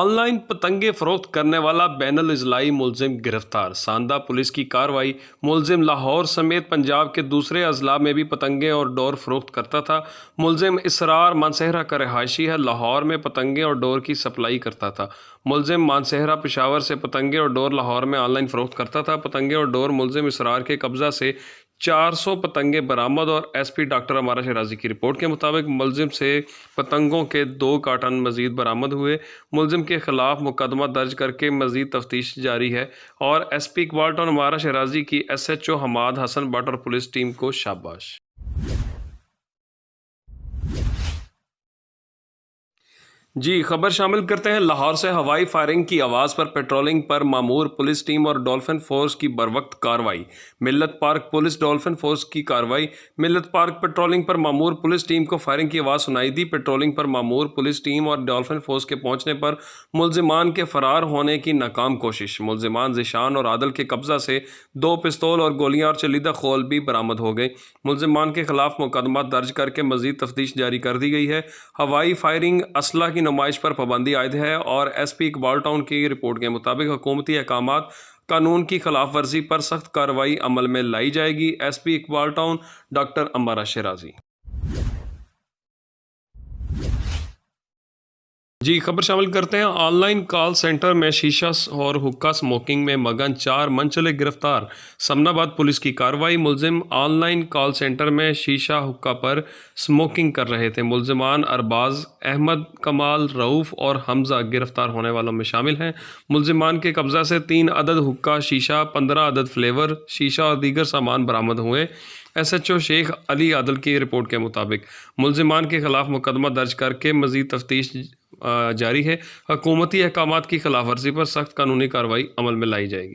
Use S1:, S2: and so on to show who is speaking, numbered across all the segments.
S1: Online पतंगे फरोख्त करने वाला बैनुल इजलाई मुलजिम गिरफ्तार। सांदा पुलिस की कार्रवाई। मुलजिम लाहौर समेत पंजाब के दूसरे अजला में भी पतंगे और डोर फरोख्त करता था। मुलजिम इसरार मानसहरा का रहायशी है। लाहौर में पतंगे और डोर की सप्लाई करता था। मुलजिम मानसहरा पेशावर से पतंगे और डोर लाहौर में ऑनलाइन फरोख्त करता था। पतंगे और डोर मुलजिम इसरार के कब्जा से 400 पतंगे बरामद। और एसपी डॉक्टर अमारा शराजी की रिपोर्ट के मुताबिक मुलजिम से पतंगों के 2 कार्टन मजीद बरामद हुए। मुलजिम के खिलाफ मुकदमा दर्ज करके मजीद तफ्तीश जारी है। और एसपी इकबाल टाउन अमारा शराजी की SHO हमाद हसन भट्ट और पुलिस टीम को शाबाश। जी खबर शामिल करते हैं। लाहौर से हवाई फायरिंग की आवाज़ पर पेट्रोलिंग पर मामूर पुलिस टीम और डॉल्फिन फोर्स की बरवक्त कार्रवाई। मिल्लत पार्क पुलिस डॉल्फिन फोर्स की कार्रवाई। मिल्लत पार्क पेट्रोलिंग पर मामूर पुलिस टीम को फायरिंग की आवाज़ सुनाई दी। पेट्रोलिंग पर मामूर पुलिस टीम और डॉल्फिन फोर्स के पहुंचने पर मुलजिमान के फरार होने की नाकाम कोशिश। मुलजिमान ज़िशान और आदल के कब्जा से 2 पिस्तौल और गोलियां और चलीदा खोल भी बरामद हो गए। मुलजिमान के खिलाफ मुकदमा दर्ज करके मजीद तफ्तीश जारी कर दी गई है। हवाई फायरिंग असला की नुमाइश पर पाबंदी आयद है। और एसपी इकबाल टाउन की रिपोर्ट के मुताबिक हुकूमती अहकामात कानून की खिलाफ वर्जी पर सख्त कार्रवाई अमल में लाई जाएगी। एसपी इकबाल टाउन डॉक्टर अमारा शराजी। जी खबर शामिल करते हैं। ऑनलाइन कॉल सेंटर में शीशा और हुक्का स्मोकिंग में मगन 4 मनचले गिरफ्तार। समनाबाद पुलिस की कार्रवाई। मुलजिम ऑनलाइन कॉल सेंटर में शीशा हुक्का पर स्मोकिंग कर रहे थे। मुलजिमान अरबाज अहमद, कमाल, रऊफ़ और हमज़ा गिरफ्तार होने वालों में शामिल हैं। मुलजिमान के कब्जा से 3 अदद हुक्का शीशा, 15 अदद फ्लेवर शीशा और दीगर सामान बरामद हुए। SHO शेख अली आदल की रिपोर्ट के मुताबिक मुलजिमान के खिलाफ मुकदमा दर्ज करके मजीद तफ्तीश जारी है। हुकूमती अहकामात की खिलाफ वर्जी पर सख्त कानूनी कार्रवाई अमल में लाई जाएगी।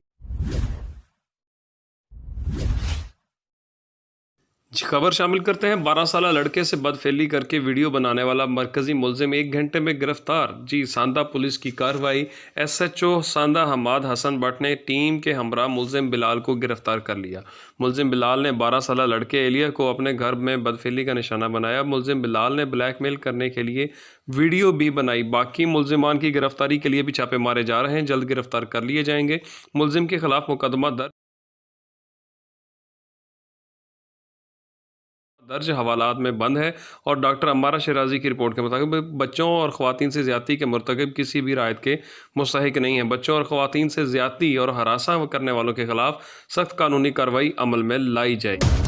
S1: जी खबर शामिल करते हैं। 12 साला लड़के से बदफेली करके वीडियो बनाने वाला मरकजी मुलजिम 1 घंटे में गिरफ्तार। जी सांदा पुलिस की कार्रवाई। SHO सांदा हमाद हसन भट्ट ने टीम के हमरा मुलजिम बिलाल को गिरफ्तार कर लिया। मुलजिम बिलाल ने 12 साला लड़के एलिया को अपने घर में बदफेली का निशाना बनाया। मुलजिम बिलाल ने ब्लैकमेल करने के लिए वीडियो भी बनाई। बाकी मुलजिमान की गिरफ्तारी के लिए भी छापे मारे जा रहे हैं, जल्द गिरफ्तार कर लिए जाएंगे। मुलजिम के खिलाफ मुकदमा दर्ज हवालात में बंद है। और डॉक्टर अमारा शराजी की रिपोर्ट के मुताबिक बच्चों और ख़वातीन से ज़्यादती के मुर्तकिब किसी भी रायत के मुस्तहिक नहीं हैं। बच्चों और ख़वातीन से ज़्यादती और हरासा करने वालों के खिलाफ सख्त कानूनी कार्रवाई अमल में लाई जाएगी।